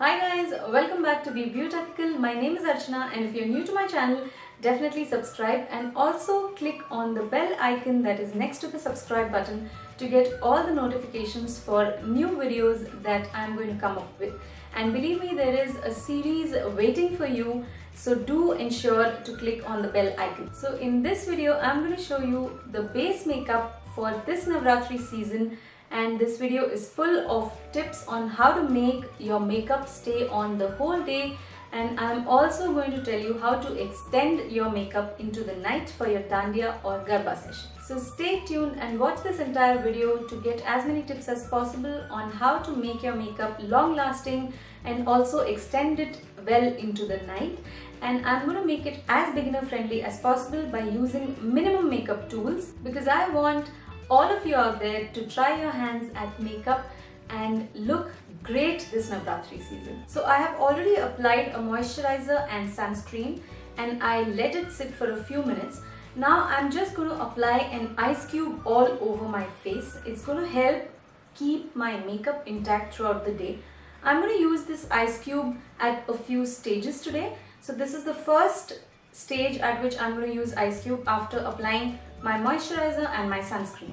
Hi guys, welcome back to Be Beautethical. My name is Archana, and if you're new to my channel, definitely subscribe and also click on the bell icon that is next to the subscribe button to get all the notifications for new videos that I'm going to come up with. And believe me, there is a series waiting for you, so do ensure to click on the bell icon. So in this video, I'm going to show you the base makeup for this Navratri season, and this video is full of tips on how to make your makeup stay on the whole day, and I'm also going to tell you how to extend your makeup into the night for your dandiya or garba session. So stay tuned and watch this entire video to get as many tips as possible on how to make your makeup long lasting and also extend it well into the night. And I'm going to make it as beginner friendly as possible by using minimum makeup tools, because I want all of you out there to try your hands at makeup and look great this Navratri season. So I have already applied a moisturizer and sunscreen and I let it sit for a few minutes. Now I'm just going to apply an ice cube all over my face. It's going to help keep my makeup intact throughout the day. I'm going to use this ice cube at a few stages today. So this is the first stage at which I'm going to use ice cube after applying my moisturizer and my sunscreen.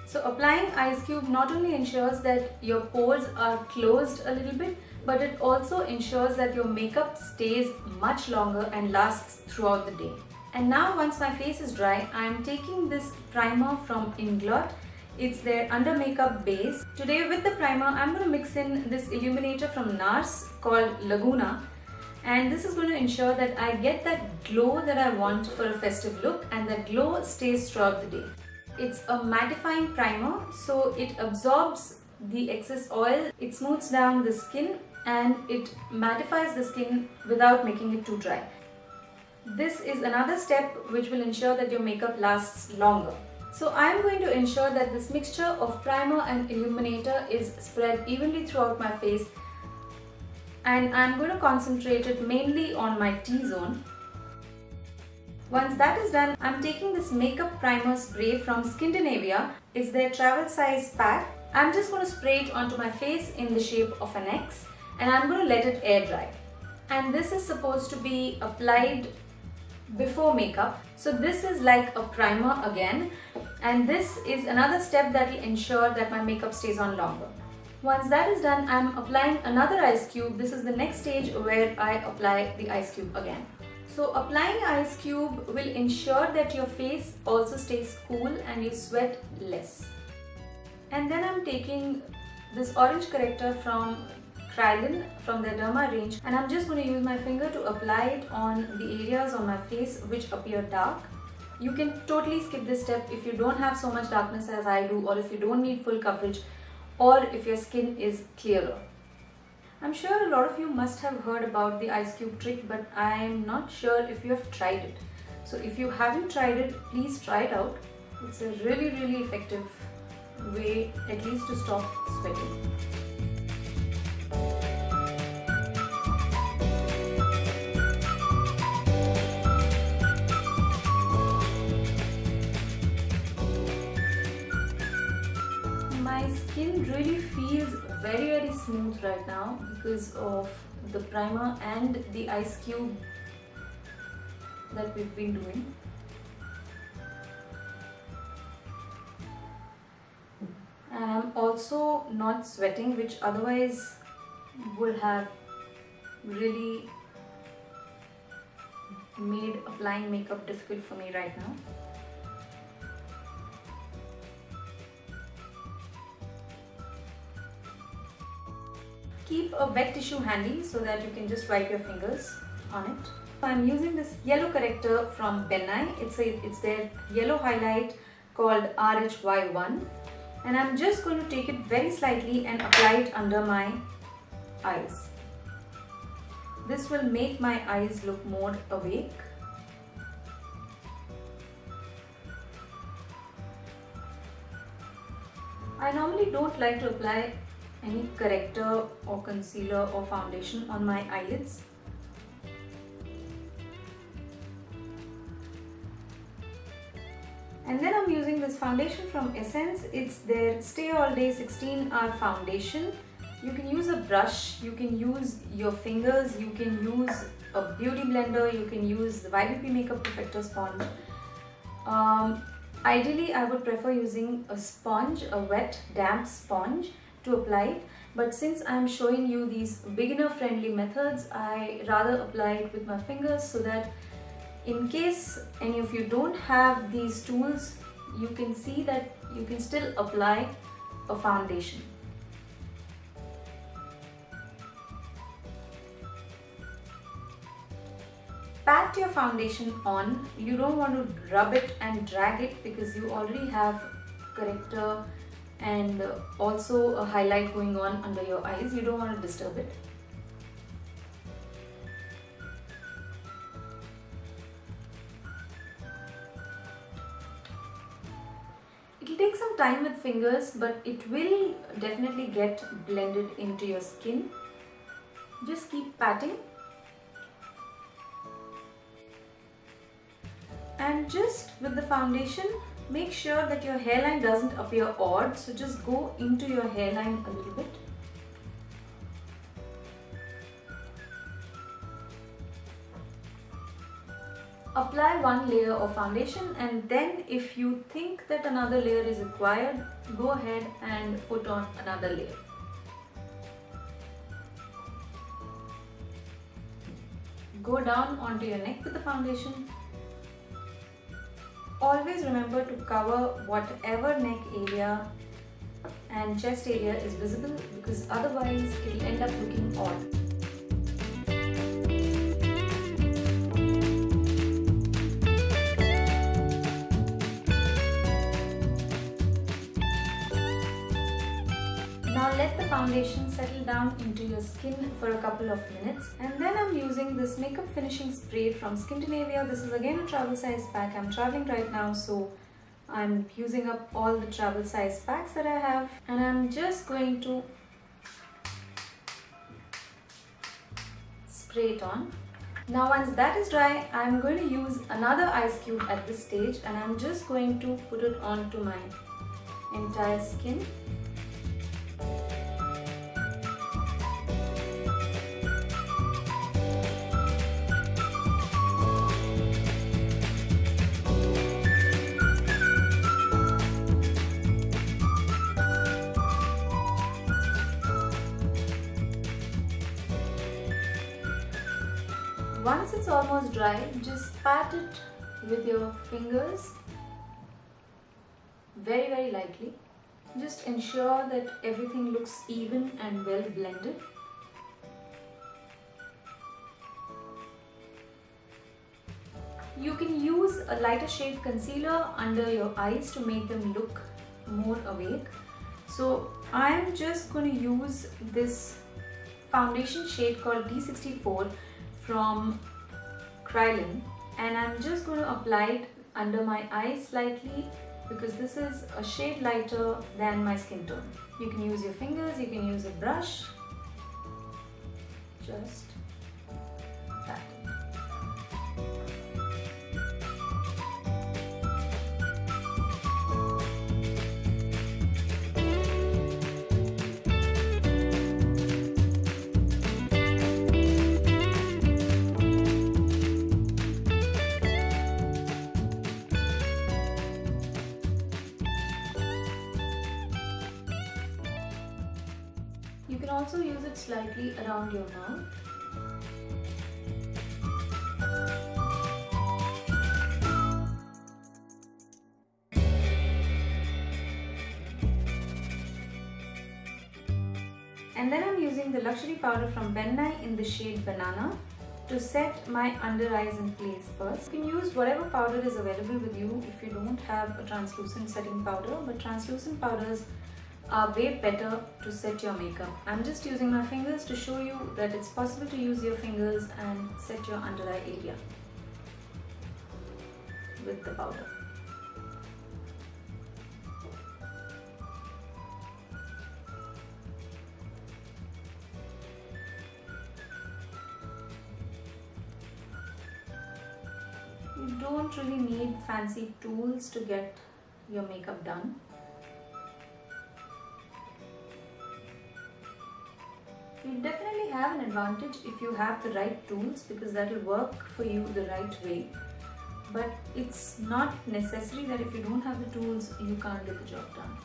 So applying ice cube not only ensures that your pores are closed a little bit, but it also ensures that your makeup stays much longer and lasts throughout the day. And now once my face is dry, I am taking this primer from Inglot. It's their under makeup base. Today with the primer, I'm going to mix in this illuminator from Nars called Laguna. And this is going to ensure that I get that glow that I want for a festive look, and that glow stays throughout the day. It's a mattifying primer, so it absorbs the excess oil, it smooths down the skin, and it mattifies the skin without making it too dry. This is another step which will ensure that your makeup lasts longer. So I am going to ensure that this mixture of primer and illuminator is spread evenly throughout my face, and I'm going to concentrate it mainly on my T-zone. Once that is done, I'm taking this makeup primer spray from Skindinavia. It's their travel size pack. I'm just going to spray it onto my face in the shape of an X, and I'm going to let it air dry. And this is supposed to be applied before makeup. So this is like a primer again, and this is another step that will ensure that my makeup stays on longer. Once that is done, I'm applying another ice cube. This is the next stage where I apply the ice cube again. So applying ice cube will ensure that your face also stays cool and you sweat less. And then I'm taking this orange corrector from Kryolan from the Derma range, and I'm just going to use my finger to apply it on the areas on my face which appear dark. You can totally skip this step if you don't have so much darkness as I do, or if you don't need full coverage, or if your skin is clearer. I'm sure a lot of you must have heard about the ice cube trick, but I'm not sure if you have tried it. So if you haven't tried it, please try it out. It's a really effective way, at least to stop sweating. My skin really feels very smooth right now because of the primer and the ice cube that we've been doing. And I'm also not sweating, which otherwise would have really made applying makeup difficult for me right now. Keep a wet tissue handy so that you can just wipe your fingers on it. I'm using this yellow corrector from Decay. It's their yellow highlight called RHY1, and I'm just going to take it very slightly and apply it under my eyes. This will make my eyes look more awake. I normally don't like to apply any corrector or concealer or foundation on my eyelids. And then I'm using this foundation from Essence. It's their Stay All Day 16 Hour Foundation. You can use a brush, you can use your fingers, you can use a beauty blender, you can use the YBP Makeup Perfector sponge. Ideally, I would prefer using a sponge, a wet, damp sponge to apply it. But since I am showing you these beginner-friendly methods, I rather apply it with my fingers so that in case any of you don't have these tools, you can see that you can still apply a foundation. Pat your foundation on. You don't want to rub it and drag it because you already have corrector and also a highlight going on under your eyes. You don't want to disturb it. It will take some time with fingers, but it will definitely get blended into your skin. Just keep patting. And just with the foundation, make sure that your hairline doesn't appear odd, so just go into your hairline a little bit. Apply one layer of foundation, and then if you think that another layer is required, go ahead and put on another layer. Go down onto your neck with the foundation. Always remember to cover whatever neck area and chest area is visible, because otherwise it will end up looking odd. Now let the foundation settle down into your skin for a couple of minutes, and then I'm using this makeup finishing spray from Skindinavia. This is again a travel size pack. I'm traveling right now, so I'm using up all the travel size packs that I have, and I'm just going to spray it on. Now once that is dry, I'm going to use another ice cube at this stage, and I'm just going to put it onto my entire skin. Once it's almost dry, just pat it with your fingers very lightly. Just ensure that everything looks even and well blended. You can use a lighter shade concealer under your eyes to make them look more awake. So I am just going to use this foundation shade called D64 from Kryolan, and I'm just going to apply it under my eyes slightly, because this is a shade lighter than my skin tone. You can use your fingers, you can use a brush. Just that. You can also use it slightly around your mouth. And then I'm using the luxury powder from Benai in the shade Banana to set my under eyes in place first. You can use whatever powder is available with you if you don't have a translucent setting powder, but translucent powders are way better to set your makeup. I'm just using my fingers to show you that it's possible to use your fingers and set your under eye area with the powder. You don't really need fancy tools to get your makeup done. have an advantage if you have the right tools, because that will work for you the right way. But it's not necessary that if you don't have the tools, you can't get the job done.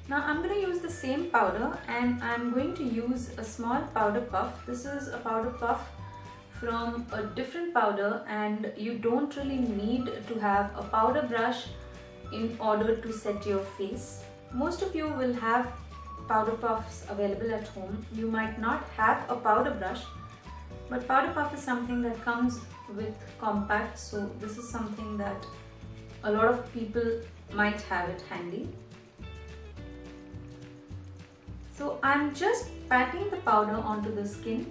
Now I'm going to use the same powder, and I'm going to use a small powder puff. This is a powder puff from a different powder, and you don't really need to have a powder brush in order to set your face. Most of you will have powder puffs available at home. You might not have a powder brush, but powder puff is something that comes with compact, so this is something that a lot of people might have it handy. So I'm just patting the powder onto the skin.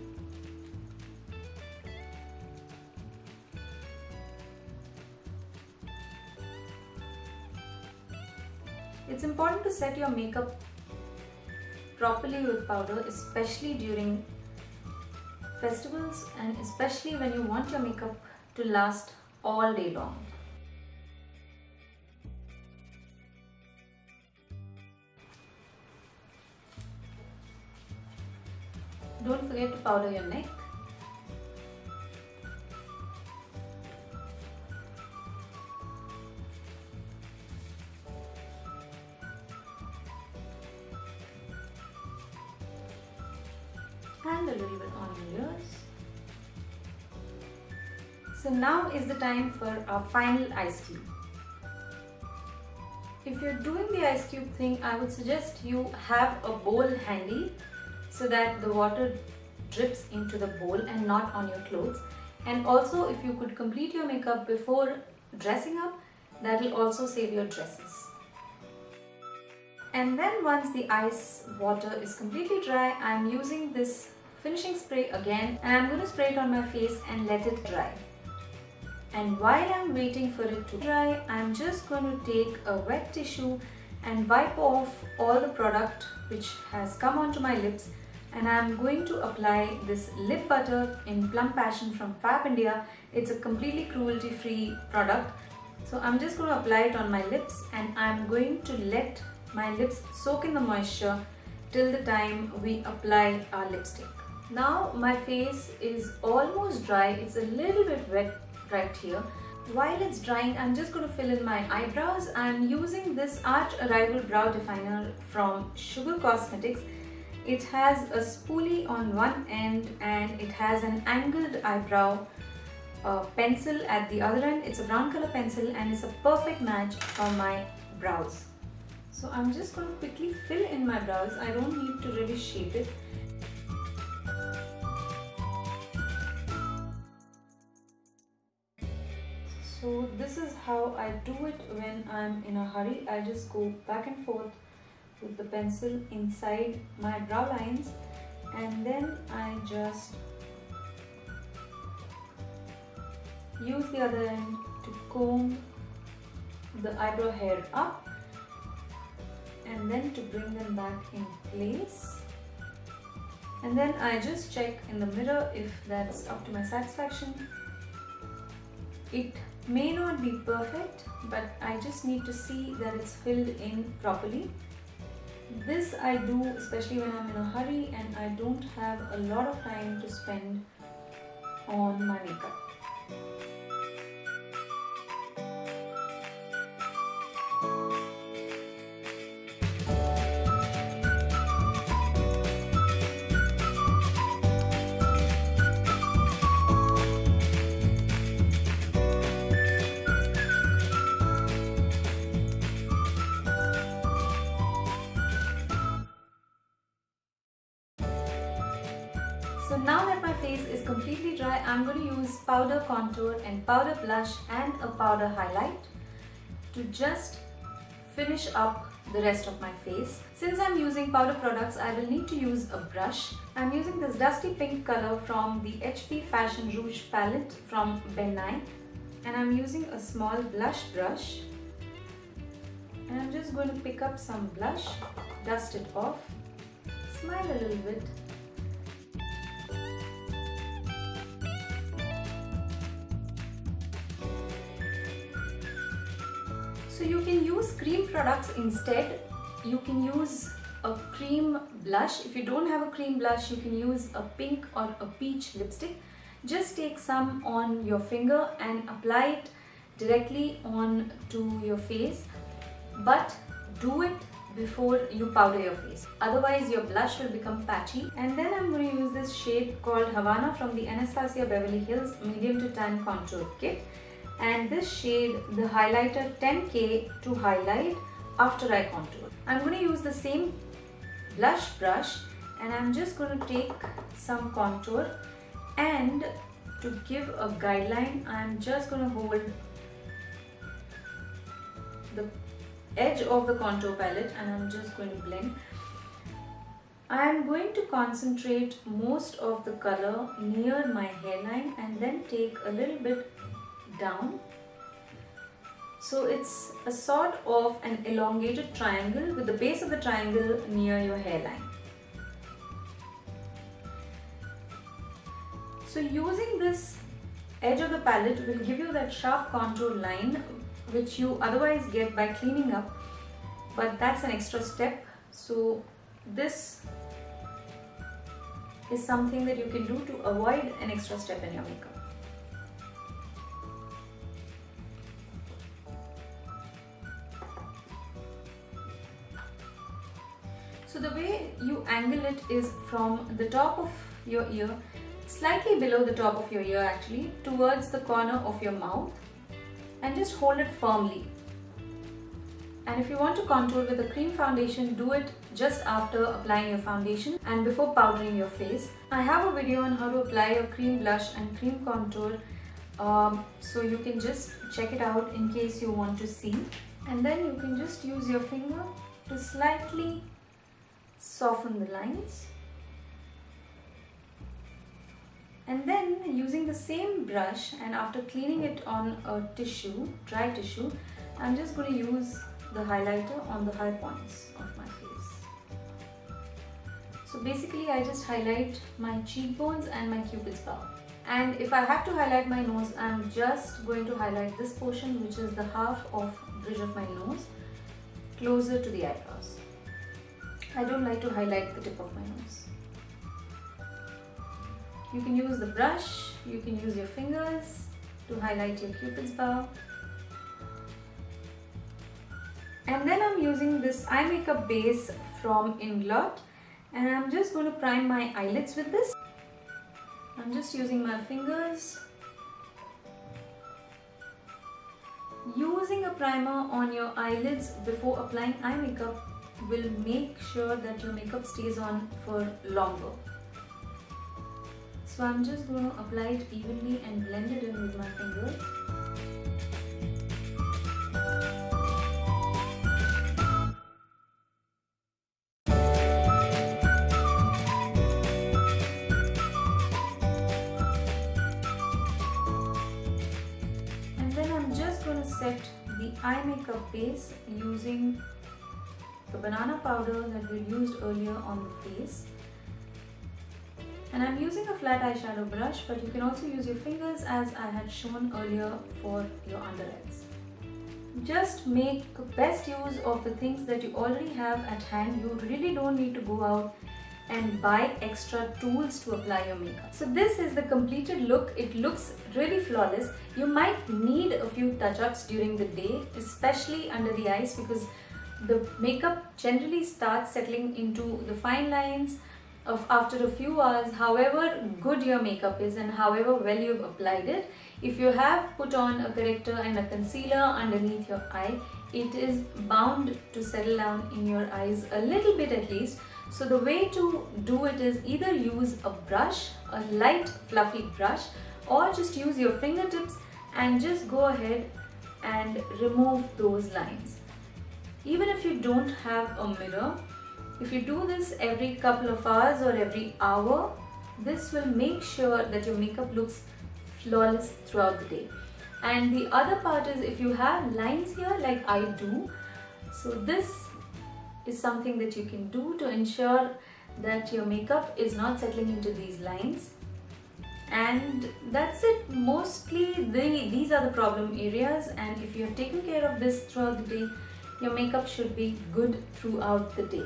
It's important to set your makeup properly with powder, especially during festivals and especially when you want your makeup to last all day long. Don't forget to powder your neck. And a little bit on your ears. So now is the time for our final ice cube. If you're doing the ice cube thing, I would suggest you have a bowl handy so that the water drips into the bowl and not on your clothes. And also, if you could complete your makeup before dressing up, that will also save your dresses. And then once the ice water is completely dry, I'm using this finishing spray again, and I'm going to spray it on my face and let it dry. And while I'm waiting for it to dry, I'm just going to take a wet tissue and wipe off all the product which has come onto my lips, and I'm going to apply this lip butter in Plum Passion from Fabindia. It's a completely cruelty-free product. So I'm just going to apply it on my lips, and I'm going to let my lips soak in the moisture till the time we apply our lipstick. Now my face is almost dry. It's a little bit wet right here. While it's drying, I'm just going to fill in my eyebrows. I'm using this Arch Arrival Brow Definer from Sugar Cosmetics. It has a spoolie on one end and it has an angled eyebrow pencil at the other end. It's a brown color pencil and it's a perfect match for my brows. So I'm just going to quickly fill in my brows. I don't need to really shape it. So this is how I do it when I'm in a hurry. I just go back and forth with the pencil inside my brow lines, and then I just use the other end to comb the eyebrow hair up and then to bring them back in place. And then I just check in the mirror if that's up to my satisfaction. It may not be perfect, but I just need to see that it's filled in properly. This I do especially when I'm in a hurry and I don't have a lot of time to spend on my makeup. So now that my face is completely dry, I'm going to use powder contour and powder blush and a powder highlight to just finish up the rest of my face. Since I'm using powder products, I will need to use a brush. I'm using this dusty pink color from the HP Fashion Rouge palette from Decay, and I'm using a small blush brush. And I'm just going to pick up some blush, dust it off, smile a little bit. So you can use cream products instead. You can use a cream blush. If you don't have a cream blush, you can use a pink or a peach lipstick. Just take some on your finger and apply it directly on to your face, but do it before you powder your face, otherwise your blush will become patchy. And then I'm going to use this shade called Havana from the Anastasia Beverly Hills Medium to Tan Contour Kit, and this shade, the highlighter 10K, to highlight after I contour. I'm going to use the same blush brush and I'm just going to take some contour, and to give a guideline I'm just going to hold the edge of the contour palette and I'm just going to blend. I am going to concentrate most of the color near my hairline and then take a little bit down. So it's a sort of an elongated triangle with the base of the triangle near your hairline. So using this edge of the palette will give you that sharp contour line which you otherwise get by cleaning up, but that's an extra step. So this is something that you can do to avoid an extra step in your makeup. So the way you angle it is from the top of your ear, slightly below the top of your ear actually, towards the corner of your mouth, and just hold it firmly. And if you want to contour with a cream foundation, do it just after applying your foundation and before powdering your face. I have a video on how to apply a cream blush and cream contour, so you can just check it out in case you want to see. And then you can just use your finger to slightly soften the lines. And then using the same brush, and after cleaning it on a tissue, dry tissue, I'm just going to use the highlighter on the high points of my face. So basically I just highlight my cheekbones and my cupid's bow. And if I have to highlight my nose, I'm just going to highlight this portion, which is the half of bridge of my nose, closer to the eyebrows. I don't like to highlight the tip of my nose. You can use the brush, you can use your fingers to highlight your cupid's bow. And then I'm using this eye makeup base from Inglot, and I'm just going to prime my eyelids with this. I'm just using my fingers. Using a primer on your eyelids before applying eye makeup will make sure that your makeup stays on for longer. So I'm just going to apply it evenly and blend it in with my fingers. And then I'm just going to set the eye makeup base using the banana powder that we used earlier on the face. And I'm using a flat eyeshadow brush, but you can also use your fingers as I had shown earlier for your under eyes. Just make best use of the things that you already have at hand. You really don't need to go out and buy extra tools to apply your makeup. So this is the completed look. It looks really flawless. You might need a few touch-ups during the day, especially under the eyes, because the makeup generally starts settling into the fine lines after a few hours. However good your makeup is and however well you've applied it, if you have put on a corrector and a concealer underneath your eye, it is bound to settle down in your eyes a little bit at least. So the way to do it is either use a brush, a light fluffy brush, or just use your fingertips and just go ahead and remove those lines. Even if you don't have a mirror, if you do this every couple of hours or every hour, this will make sure that your makeup looks flawless throughout the day. And the other part is, if you have lines here like I do, so this is something that you can do to ensure that your makeup is not settling into these lines. And that's it. Mostly these are the problem areas, and if you have taken care of this throughout the day, your makeup should be good throughout the day.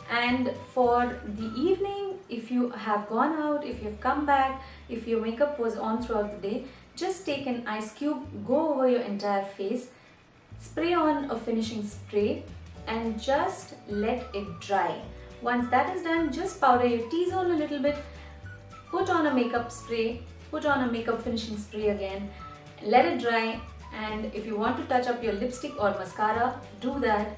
And for the evening, if you have gone out, if you have come back, if your makeup was on throughout the day, just take an ice cube, go over your entire face, spray on a finishing spray and just let it dry. Once that is done, just powder your T-zone a little bit, put on a makeup spray, put on a makeup finishing spray again, let it dry, and if you want to touch up your lipstick or mascara, do that.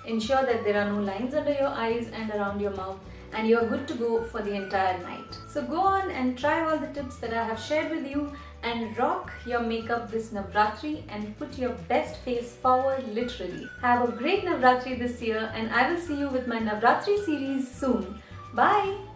Ensure that there are no lines under your eyes and around your mouth, and you are good to go for the entire night. So go on and try all the tips that I have shared with you and rock your makeup this Navratri and put your best face forward literally. Have a great Navratri this year, and I will see you with my Navratri series soon. Bye!